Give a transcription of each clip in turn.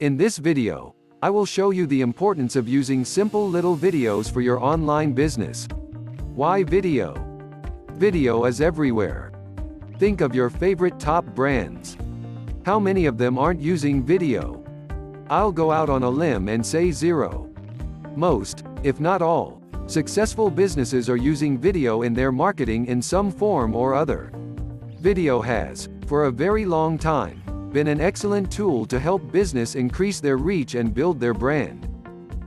In this video, I will show you the importance of using simple little videos for your online business. Why video? Video is everywhere. Think of your favorite top brands. How many of them aren't using video? I'll go out on a limb and say zero. Most, if not all, successful businesses are using video in their marketing in some form or other. Video has, for a very long time, been an excellent tool to help business increase their reach and build their brand.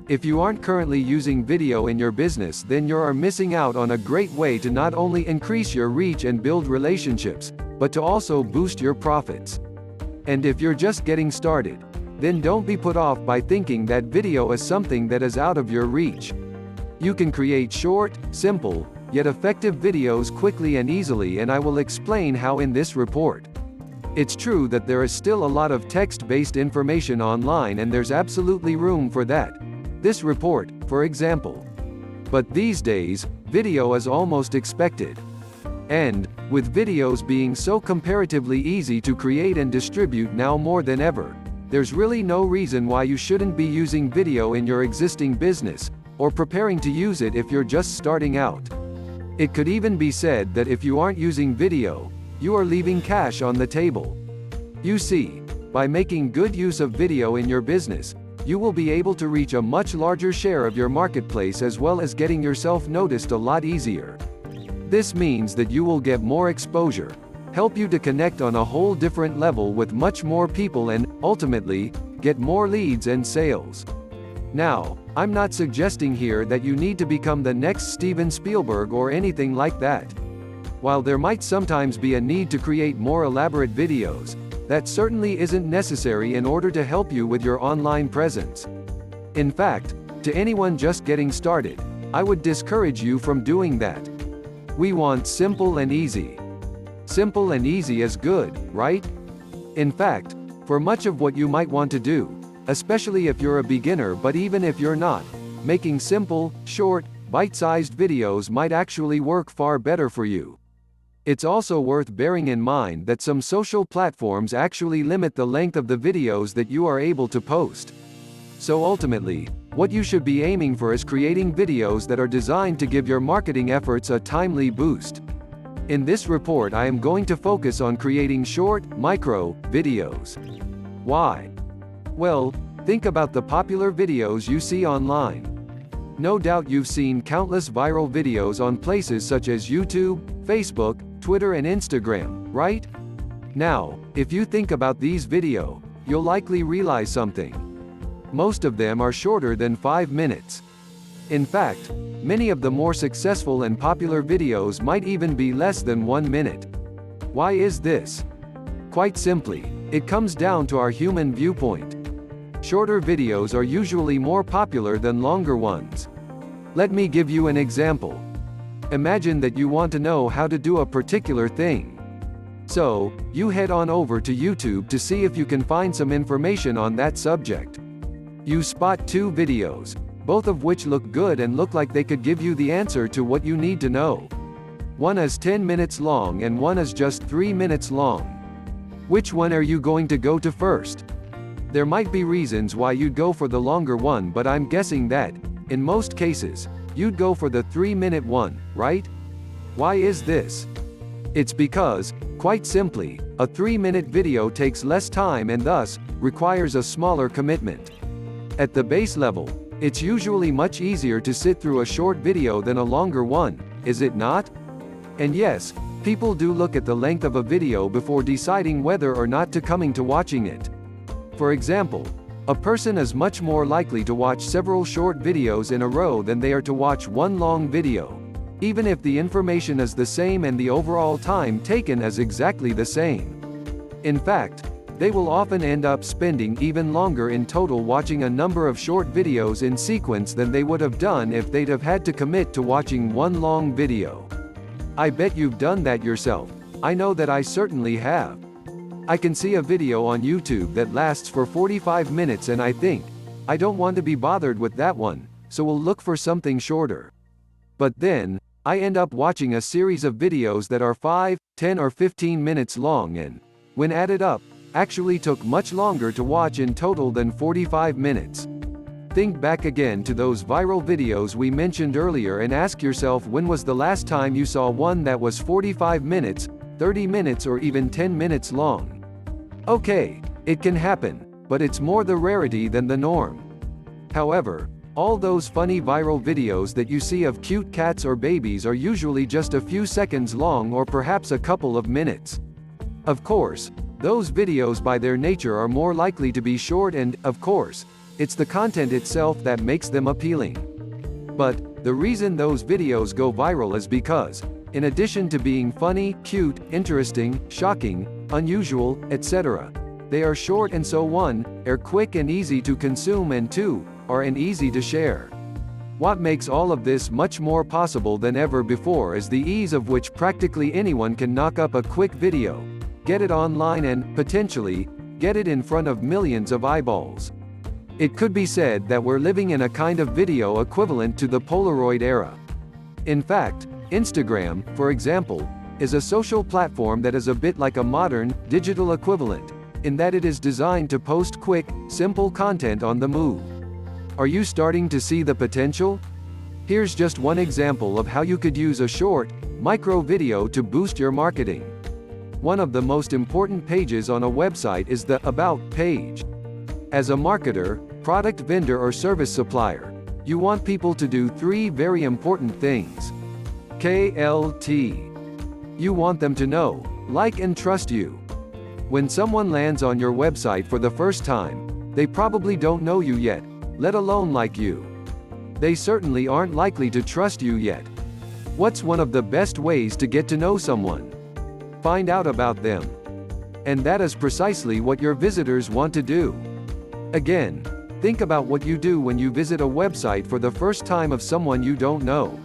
If you aren't currently using video in your business, then you are missing out on a great way to not only increase your reach and build relationships, but to also boost your profits. And if you're just getting started, then don't be put off by thinking that video is something that is out of your reach. You can create short, simple, yet effective videos quickly and easily, and I will explain how in this report. It's true that there is still a lot of text-based information online, and there's absolutely room for that. This report, for example. But these days, video is almost expected. And, with videos being so comparatively easy to create and distribute now more than ever, there's really no reason why you shouldn't be using video in your existing business, or preparing to use it if you're just starting out. It could even be said that if you aren't using video, you are leaving cash on the table. You see, by making good use of video in your business, you will be able to reach a much larger share of your marketplace, as well as getting yourself noticed a lot easier. This means that you will get more exposure, help you to connect on a whole different level with much more people, and, ultimately, get more leads and sales. Now, I'm not suggesting here that you need to become the next Steven Spielberg or anything like that. While there might sometimes be a need to create more elaborate videos, that certainly isn't necessary in order to help you with your online presence. In fact, to anyone just getting started, I would discourage you from doing that. We want simple and easy. Simple and easy is good, right? In fact, for much of what you might want to do, especially if you're a beginner, but even if you're not, making simple, short, bite-sized videos might actually work far better for you. It's also worth bearing in mind that some social platforms actually limit the length of the videos that you are able to post. So ultimately, what you should be aiming for is creating videos that are designed to give your marketing efforts a timely boost. In this report, I am going to focus on creating short, micro videos. Why? Well, think about the popular videos you see online. No doubt you've seen countless viral videos on places such as YouTube, Facebook, Twitter and Instagram, right? Now, if you think about these videos, you'll likely realize something. Most of them are shorter than 5 minutes. In fact, many of the more successful and popular videos might even be less than 1 minute. Why is this? Quite simply, it comes down to our human viewpoint. Shorter videos are usually more popular than longer ones. Let me give you an example. Imagine that you want to know how to do a particular thing. So, you head on over to YouTube to see if you can find some information on that subject. You spot 2 videos, both of which look good and look like they could give you the answer to what you need to know. One is 10 minutes long and one is just 3 minutes long. Which one are you going to go to first? There might be reasons why you'd go for the longer one, but I'm guessing that, in most cases, you'd go for the 3-minute one, right? Why is this? It's because, quite simply, a 3-minute video takes less time and thus, requires a smaller commitment. At the base level, it's usually much easier to sit through a short video than a longer one, is it not? And yes, people do look at the length of a video before deciding whether or not to coming to watching it. For example, a person is much more likely to watch several short videos in a row than they are to watch one long video, even if the information is the same and the overall time taken is exactly the same. In fact, they will often end up spending even longer in total watching a number of short videos in sequence than they would have done if they'd have had to commit to watching one long video. I bet you've done that yourself. I know that I certainly have. I can see a video on YouTube that lasts for 45 minutes and I think, I don't want to be bothered with that one, so we'll look for something shorter. But then, I end up watching a series of videos that are 5, 10 or 15 minutes long and, when added up, actually took much longer to watch in total than 45 minutes. Think back again to those viral videos we mentioned earlier and ask yourself, when was the last time you saw one that was 45 minutes, 30 minutes or even 10 minutes long? Okay, it can happen, but it's more the rarity than the norm. However, all those funny viral videos that you see of cute cats or babies are usually just a few seconds long or perhaps a couple of minutes. Of course, those videos by their nature are more likely to be short and, of course, it's the content itself that makes them appealing. But, the reason those videos go viral is because, in addition to being funny, cute, interesting, shocking, unusual, etc., they are short and so are quick and easy to consume and are easy to share. What makes all of this much more possible than ever before is the ease of which practically anyone can knock up a quick video, get it online and, potentially, get it in front of millions of eyeballs. It could be said that we're living in a kind of video equivalent to the Polaroid era. In fact, Instagram, for example, is a social platform that is a bit like a modern, digital equivalent, in that it is designed to post quick, simple content on the move. Are you starting to see the potential? Here's just one example of how you could use a short, micro video to boost your marketing. One of the most important pages on a website is the About page. As a marketer, product vendor or service supplier, you want people to do three very important things. KLT. You want them to know, like and trust you. When someone lands on your website for the first time, they probably don't know you yet, let alone like you. They certainly aren't likely to trust you yet. What's one of the best ways to get to know someone? Find out about them. And that is precisely what your visitors want to do. Again, think about what you do when you visit a website for the first time of someone you don't know.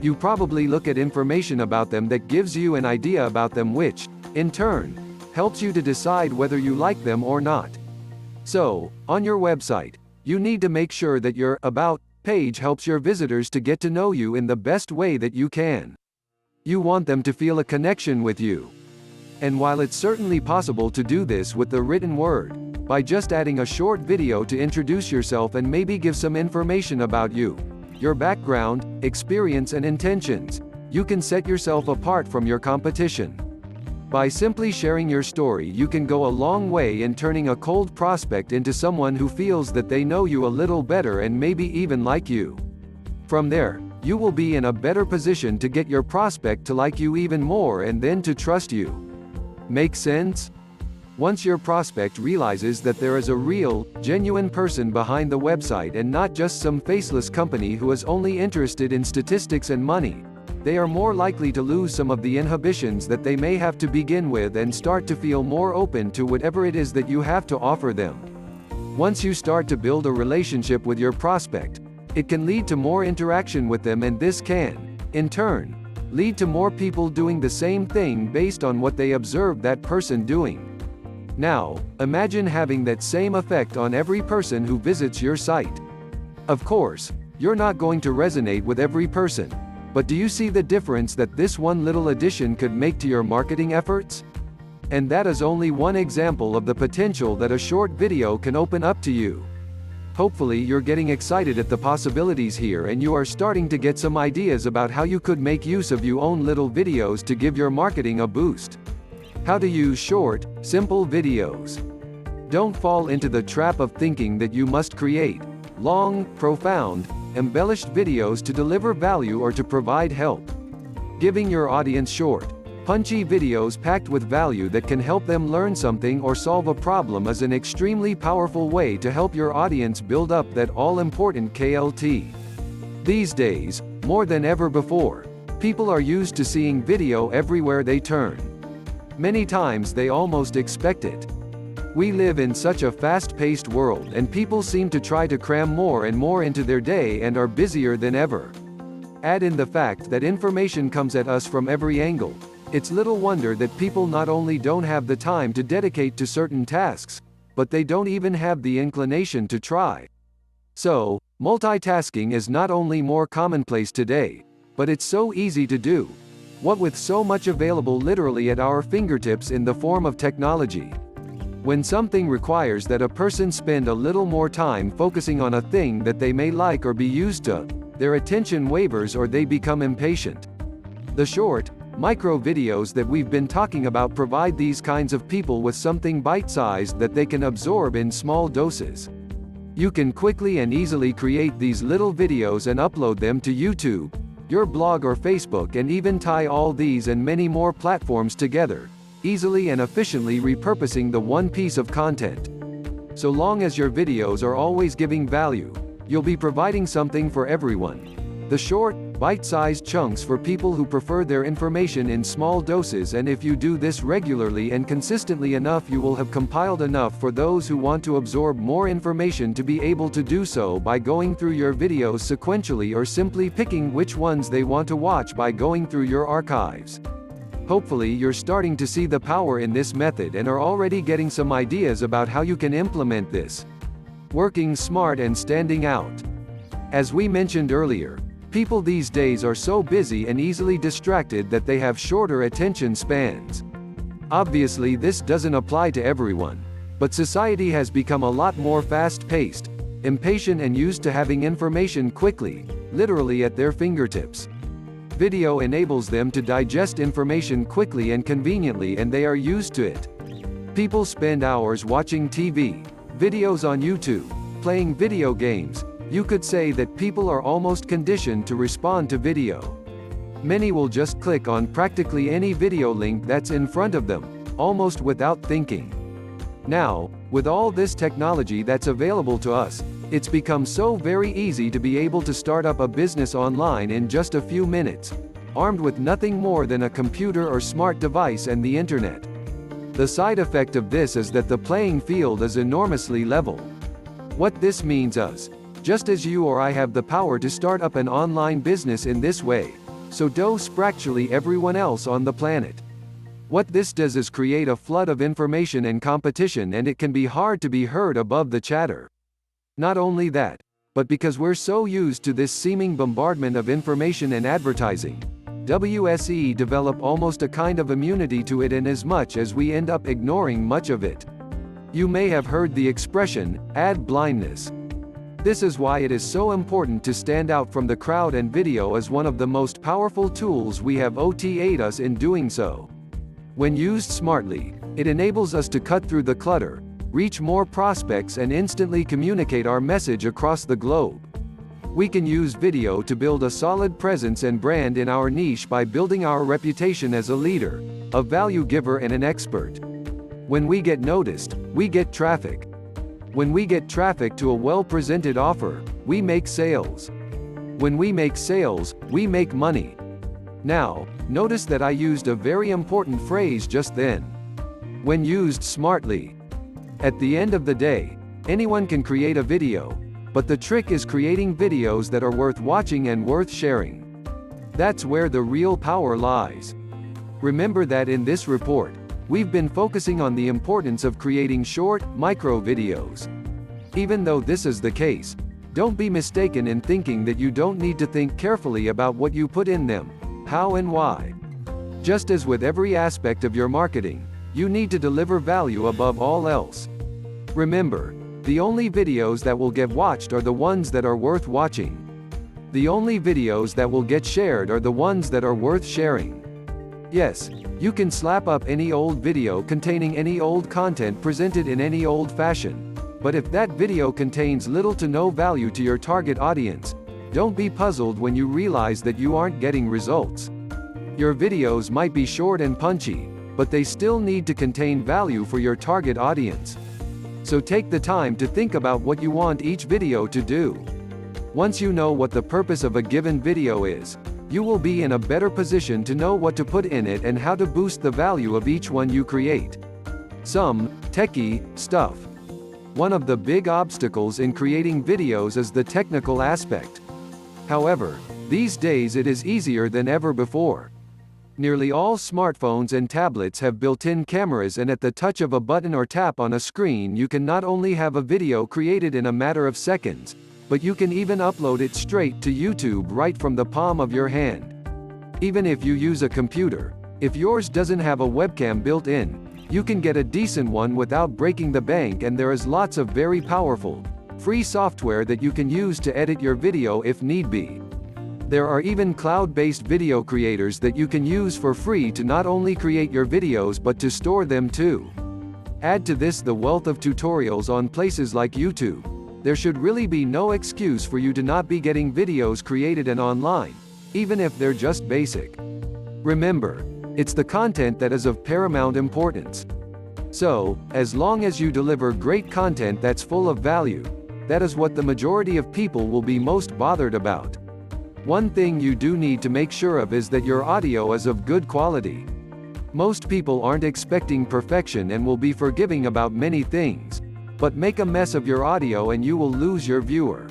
You probably look at information about them that gives you an idea about them, which, in turn, helps you to decide whether you like them or not. So, on your website, you need to make sure that your About page helps your visitors to get to know you in the best way that you can. You want them to feel a connection with you. And while it's certainly possible to do this with the written word, by just adding a short video to introduce yourself and maybe give some information about you, your background, experience and intentions, you can set yourself apart from your competition. By simply sharing your story, you can go a long way in turning a cold prospect into someone who feels that they know you a little better and maybe even like you. From there, you will be in a better position to get your prospect to like you even more and then to trust you. Make sense? Once your prospect realizes that there is a real, genuine person behind the website and not just some faceless company who is only interested in statistics and money, they are more likely to lose some of the inhibitions that they may have to begin with and start to feel more open to whatever it is that you have to offer them. Once you start to build a relationship with your prospect, it can lead to more interaction with them, and this can, in turn, lead to more people doing the same thing based on what they observed that person doing. Now, imagine having that same effect on every person who visits your site. Of course, you're not going to resonate with every person, but do you see the difference that this one little addition could make to your marketing efforts? And that is only one example of the potential that a short video can open up to you. Hopefully you're getting excited at the possibilities here and you are starting to get some ideas about how you could make use of your own little videos to give your marketing a boost. How to use short, simple videos. Don't fall into the trap of thinking that you must create long, profound, embellished videos to deliver value or to provide help. Giving your audience short, punchy videos packed with value that can help them learn something or solve a problem is an extremely powerful way to help your audience build up that all-important KLT. These days, more than ever before, people are used to seeing video everywhere they turn. Many times they almost expect it. We live in such a fast-paced world and people seem to try to cram more and more into their day and are busier than ever. Add in the fact that information comes at us from every angle. It's little wonder that people not only don't have the time to dedicate to certain tasks, but they don't even have the inclination to try. So, multitasking is not only more commonplace today, but it's so easy to do. What with so much available literally at our fingertips in the form of technology. When something requires that a person spend a little more time focusing on a thing that they may like or be used to, their attention wavers or they become impatient. The short, micro videos that we've been talking about provide these kinds of people with something bite-sized that they can absorb in small doses. You can quickly and easily create these little videos and upload them to YouTube, your blog or Facebook, and even tie all these and many more platforms together, easily and efficiently repurposing the one piece of content. So long as your videos are always giving value, you'll be providing something for everyone. The short, bite-sized chunks for people who prefer their information in small doses, and if you do this regularly and consistently enough, you will have compiled enough for those who want to absorb more information to be able to do so by going through your videos sequentially or simply picking which ones they want to watch by going through your archives. Hopefully you're starting to see the power in this method and are already getting some ideas about how you can implement this. Working smart and standing out. As we mentioned earlier, people these days are so busy and easily distracted that they have shorter attention spans. Obviously this doesn't apply to everyone, but society has become a lot more fast-paced, impatient and used to having information quickly, literally at their fingertips. Video enables them to digest information quickly and conveniently, and they are used to it. People spend hours watching TV, videos on YouTube, playing video games. You could say that people are almost conditioned to respond to video. Many will just click on practically any video link that's in front of them, almost without thinking. Now, with all this technology that's available to us, it's become so very easy to be able to start up a business online in just a few minutes, armed with nothing more than a computer or smart device and the internet. The side effect of this is that the playing field is enormously level. What this means is, just as you or I have the power to start up an online business in this way, so does practically everyone else on the planet. What this does is create a flood of information and competition, and it can be hard to be heard above the chatter. Not only that, but because we're so used to this seeming bombardment of information and advertising, WSE develop almost a kind of immunity to it, in as much as we end up ignoring much of it. You may have heard the expression, ad blindness. This is why it is so important to stand out from the crowd, and video is one of the most powerful tools we have to aid us in doing so. When used smartly, it enables us to cut through the clutter, reach more prospects and instantly communicate our message across the globe. We can use video to build a solid presence and brand in our niche by building our reputation as a leader, a value giver and an expert. When we get noticed, we get traffic. When we get traffic to a well-presented offer, we make sales. When we make sales, we make money. Now, notice that I used a very important phrase just then. When used smartly. At the end of the day, anyone can create a video, but the trick is creating videos that are worth watching and worth sharing. That's where the real power lies. Remember that in this report, we've been focusing on the importance of creating short, micro videos. Even though this is the case, don't be mistaken in thinking that you don't need to think carefully about what you put in them, how and why. Just as with every aspect of your marketing, you need to deliver value above all else. Remember, the only videos that will get watched are the ones that are worth watching. The only videos that will get shared are the ones that are worth sharing. Yes, you can slap up any old video containing any old content presented in any old fashion, but if that video contains little to no value to your target audience, don't be puzzled when you realize that you aren't getting results. Your videos might be short and punchy, but they still need to contain value for your target audience. So take the time to think about what you want each video to do. Once you know what the purpose of a given video is, you will be in a better position to know what to put in it and how to boost the value of each one you create. Some techie stuff. One of the big obstacles in creating videos is the technical aspect. However, these days it is easier than ever before. Nearly all smartphones and tablets have built-in cameras, and at the touch of a button or tap on a screen you can not only have a video created in a matter of seconds, but you can even upload it straight to YouTube right from the palm of your hand. Even if you use a computer, if yours doesn't have a webcam built in, You can get a decent one without breaking the bank, and there is lots of very powerful, free software that you can use to edit your video if need be. There are even cloud-based video creators that you can use for free to not only create your videos but to store them too. Add to this the wealth of tutorials on places like YouTube. There should really be no excuse for you to not be getting videos created and online, even if they're just basic. Remember, it's the content that is of paramount importance. So, as long as you deliver great content that's full of value, that is what the majority of people will be most bothered about. One thing you do need to make sure of is that your audio is of good quality. Most people aren't expecting perfection and will be forgiving about many things, but make a mess of your audio and you will lose your viewer.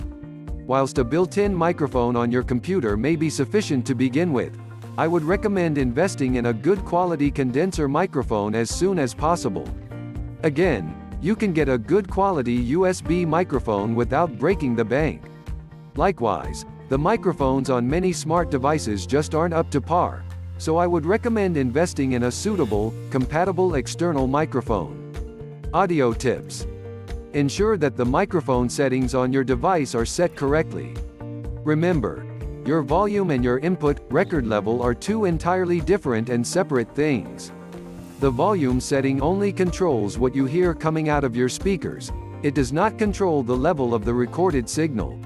Whilst a built-in microphone on your computer may be sufficient to begin with, I would recommend investing in a good quality condenser microphone as soon as possible. Again, you can get a good quality USB microphone without breaking the bank. Likewise, the microphones on many smart devices just aren't up to par, so I would recommend investing in a suitable, compatible external microphone. Audio tips. Ensure that the microphone settings on your device are set correctly. Remember, your volume and your input record level are two entirely different and separate things. The volume setting only controls what you hear coming out of your speakers. It does not control the level of the recorded signal.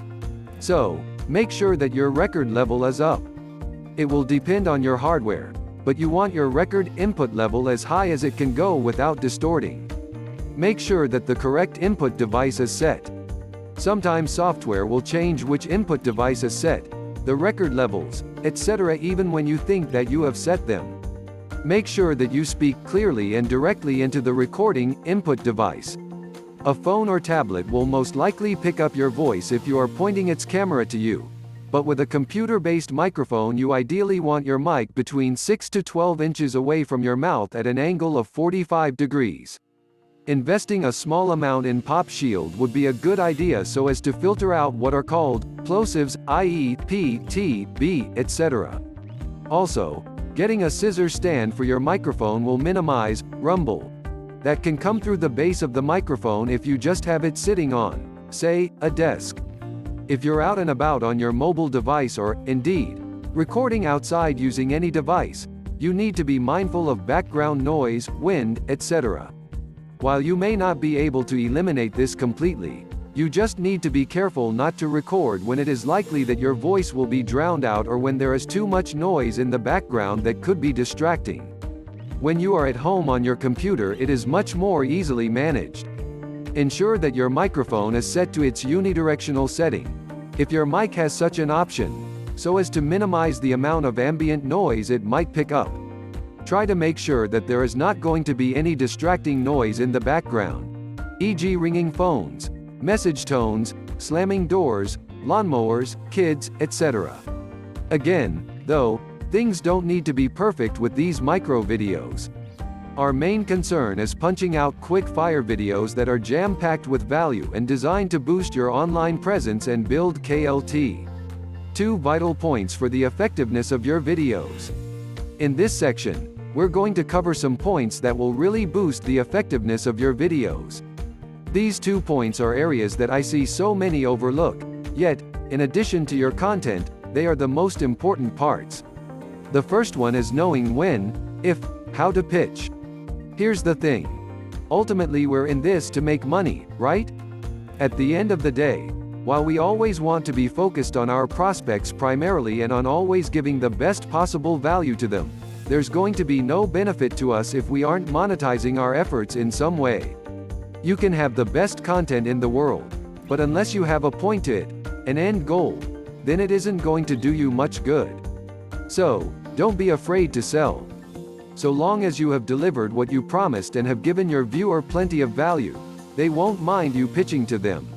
So, make sure that your record level is up. It will depend on your hardware, but you want your record input level as high as it can go without distorting. Make sure that the correct input device is set. Sometimes software will change which input device is set, the record levels, etc. even when you think that you have set them. Make sure that you speak clearly and directly into the recording input device. A phone or tablet will most likely pick up your voice if you are pointing its camera to you, but with a computer-based microphone you ideally want your mic between 6 to 12 inches away from your mouth at an angle of 45 degrees. Investing a small amount in pop shield would be a good idea so as to filter out what are called plosives, i.e. P, T, B, etc. Also, getting a scissor stand for your microphone will minimize rumble that can come through the base of the microphone if you just have it sitting on, say, a desk. If you're out and about on your mobile device or, indeed, recording outside using any device, you need to be mindful of background noise, wind, etc. While you may not be able to eliminate this completely, you just need to be careful not to record when it is likely that your voice will be drowned out or when there is too much noise in the background that could be distracting. When you are at home on your computer, it is much more easily managed. Ensure that your microphone is set to its unidirectional setting, if your mic has such an option, so as to minimize the amount of ambient noise it might pick up. Try to make sure that there is not going to be any distracting noise in the background, e.g. ringing phones, message tones, slamming doors, lawnmowers, kids, etc. Again, though, things don't need to be perfect with these micro videos. Our main concern is punching out quick-fire videos that are jam-packed with value and designed to boost your online presence and build KLT. 2 vital points for the effectiveness of your videos. In this section, we're going to cover some points that will really boost the effectiveness of your videos. These 2 points are areas that I see so many overlook, yet, in addition to your content, they are the most important parts. The first one is knowing when, if, how to pitch. Here's the thing. Ultimately we're in this to make money, right? At the end of the day, while we always want to be focused on our prospects primarily and on always giving the best possible value to them, there's going to be no benefit to us if we aren't monetizing our efforts in some way. You can have the best content in the world, but unless you have a point to it, an end goal, then it isn't going to do you much good. So, don't be afraid to sell. So long as you have delivered what you promised and have given your viewer plenty of value, they won't mind you pitching to them.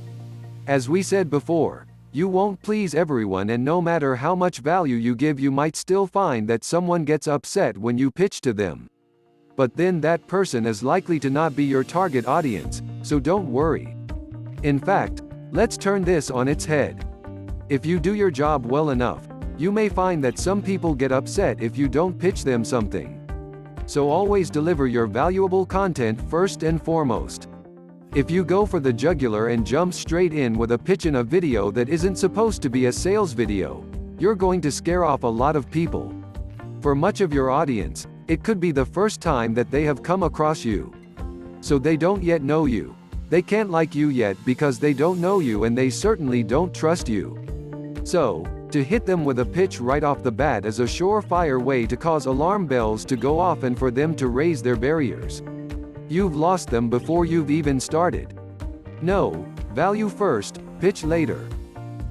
As we said before, you won't please everyone, and no matter how much value you give, you might still find that someone gets upset when you pitch to them. But then that person is likely to not be your target audience, so don't worry. In fact, let's turn this on its head. If you do your job well enough, you may find that some people get upset if you don't pitch them something. So always deliver your valuable content first and foremost. If you go for the jugular and jump straight in with a pitch in a video that isn't supposed to be a sales video, you're going to scare off a lot of people. For much of your audience, it could be the first time that they have come across you. So they don't yet know you. They can't like you yet because they don't know you, and they certainly don't trust you. So, to hit them with a pitch right off the bat is a surefire way to cause alarm bells to go off and for them to raise their barriers. You've lost them before you've even started. No, value first, pitch later.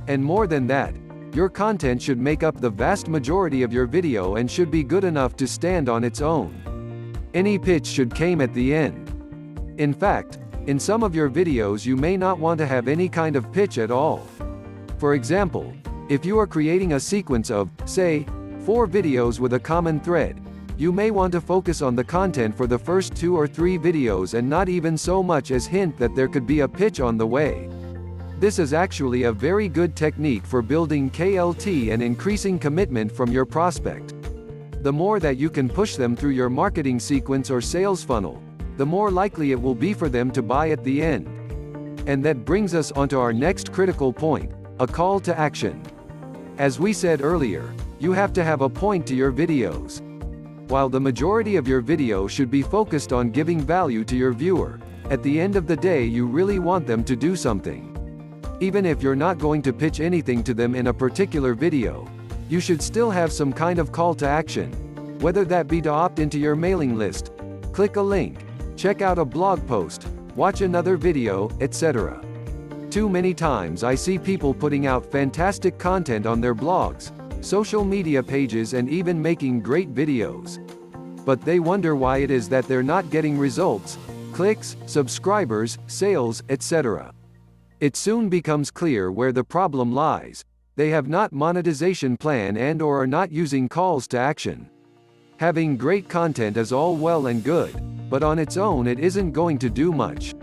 And more than that, your content should make up the vast majority of your video and should be good enough to stand on its own. Any pitch should come at the end. In fact, in some of your videos you may not want to have any kind of pitch at all. For example, if you are creating a sequence of, say, 4 videos with a common thread, you may want to focus on the content for the first 2 or 3 videos and not even so much as hint that there could be a pitch on the way. This is actually a very good technique for building KLT and increasing commitment from your prospect. The more that you can push them through your marketing sequence or sales funnel, the more likely it will be for them to buy at the end. And that brings us onto our next critical point, a call to action. As we said earlier, you have to have a point to your videos. While the majority of your video should be focused on giving value to your viewer, at the end of the day you really want them to do something. Even if you're not going to pitch anything to them in a particular video, you should still have some kind of call to action, whether that be to opt into your mailing list, click a link, check out a blog post, watch another video, etc. Too many times I see people putting out fantastic content on their blogs, social media pages, and even making great videos. But they wonder why it is that they're not getting results, clicks, subscribers, sales, etc. It soon becomes clear where the problem lies. They have not monetization plan and/or are not using calls to action. Having great content is all well and good, but on its own it isn't going to do much.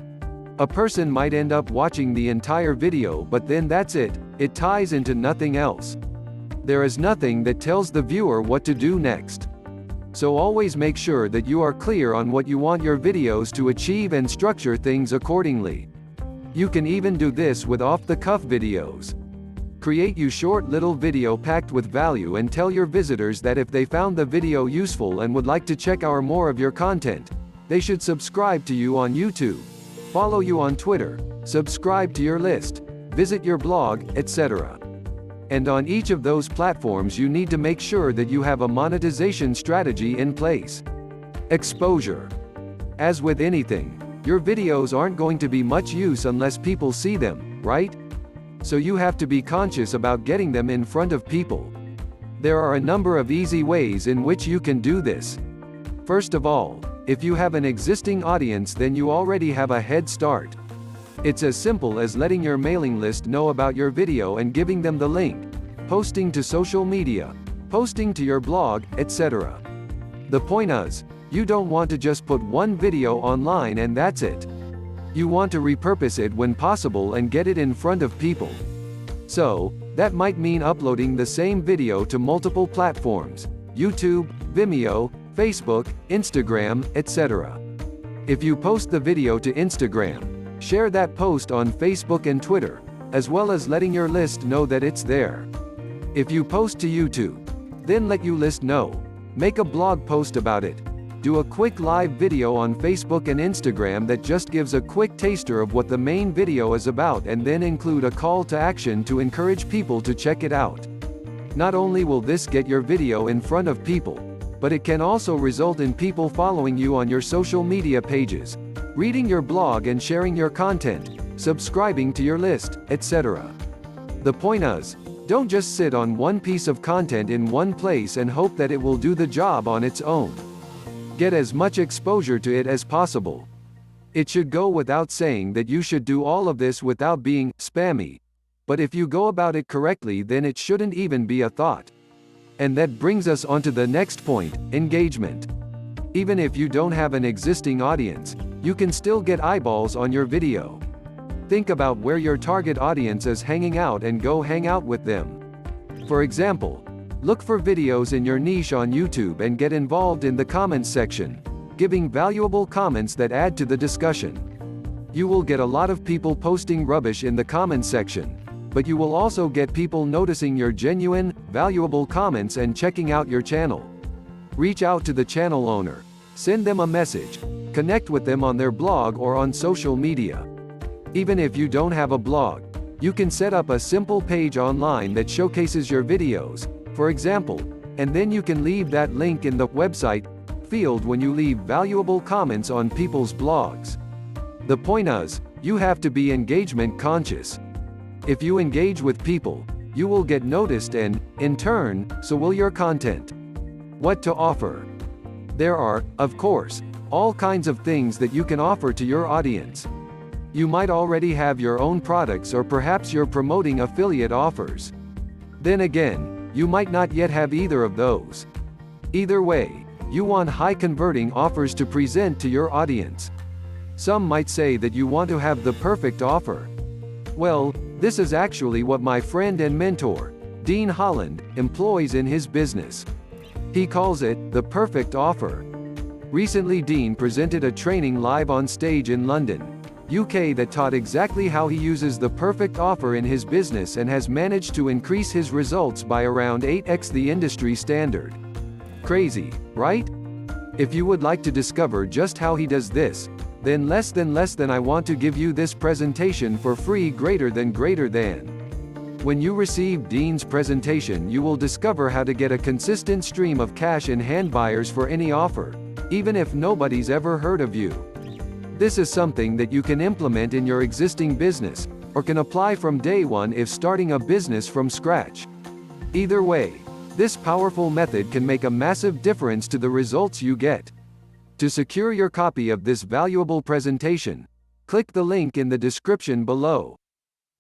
A person might end up watching the entire video, but then that's it, it ties into nothing else. There is nothing that tells the viewer what to do next. So always make sure that you are clear on what you want your videos to achieve and structure things accordingly. You can even do this with off-the-cuff videos. Create you short little video packed with value and tell your visitors that if they found the video useful and would like to check out more of your content, they should subscribe to you on YouTube, follow you on Twitter, subscribe to your list, visit your blog, etc. And on each of those platforms you need to make sure that you have a monetization strategy in place. Exposure. As with anything, your videos aren't going to be much use unless people see them, right? So you have to be conscious about getting them in front of people. There are a number of easy ways in which you can do this. First of all, if you have an existing audience, then you already have a head start. It's as simple as letting your mailing list know about your video and giving them the link, posting to social media, posting to your blog, etc. The point is, you don't want to just put one video online and that's it. You want to repurpose it when possible and get it in front of people. So, that might mean uploading the same video to multiple platforms: YouTube, Vimeo, Facebook, Instagram, etc. If you post the video to Instagram, share that post on Facebook and Twitter, as well as letting your list know that it's there. If you post to YouTube, then let your list know. Make a blog post about it. Do a quick live video on Facebook and Instagram that just gives a quick taster of what the main video is about, and then include a call to action to encourage people to check it out. Not only will this get your video in front of people, but it can also result in people following you on your social media pages, reading your blog and sharing your content, subscribing to your list, etc. The point is, don't just sit on one piece of content in one place and hope that it will do the job on its own. Get as much exposure to it as possible. It should go without saying that you should do all of this without being spammy. But if you go about it correctly, then it shouldn't even be a thought. And that brings us onto the next point, engagement. Even if you don't have an existing audience, you can still get eyeballs on your video. Think about where your target audience is hanging out and go hang out with them. For example, Look for videos in your niche on YouTube and get involved in the comments section, giving valuable comments that add to the discussion. You will get a lot of people posting rubbish in the comments section, but you will also get people noticing your genuine, valuable comments and checking out your channel. Reach out to the channel owner, send them a message, connect with them on their blog or on social media. Even if you don't have a blog, you can set up a simple page online that showcases your videos, for example, and then you can leave that link in the website field when you leave valuable comments on people's blogs. The point is, you have to be engagement conscious. If you engage with people, you will get noticed and, in turn, so will your content. What to offer? There are, of course, all kinds of things that you can offer to your audience. You might already have your own products or perhaps you're promoting affiliate offers. Then again, you might not yet have either of those. Either way, you want high-converting offers to present to your audience. Some might say that you want to have the perfect offer. Well, this is actually what my friend and mentor, Dean Holland, employs in his business. He calls it the perfect offer. Recently, Dean presented a training live on stage in London, UK that taught exactly how he uses the perfect offer in his business and has managed to increase his results by around 8x the industry standard. Crazy, right? If you would like to discover just how he does this, then less than I want to give you this presentation for free greater than. When you receive Dean's presentation, you will discover how to get a consistent stream of cash in hand buyers for any offer, even if nobody's ever heard of you. This is something that you can implement in your existing business, or can apply from day one if starting a business from scratch. Either way, this powerful method can make a massive difference to the results you get. To secure your copy of this valuable presentation, click the link in the description below.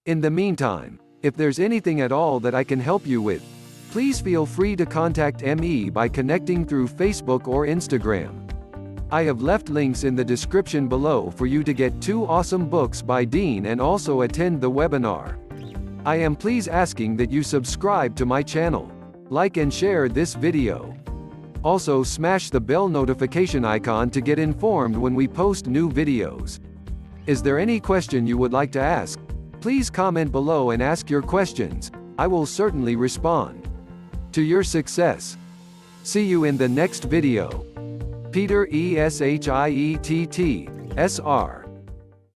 In the meantime, if there's anything at all that I can help you with, please feel free to contact me by connecting through Facebook or Instagram. I have left links in the description below for you to get 2 awesome books by Dean and also attend the webinar. I am please asking that you subscribe to my channel, like and share this video. Also smash the bell notification icon to get informed when we post new videos. Is there any question you would like to ask? Please comment below and ask your questions. I will certainly respond. To your success. See you in the next video. Peter ESHIETT, SR.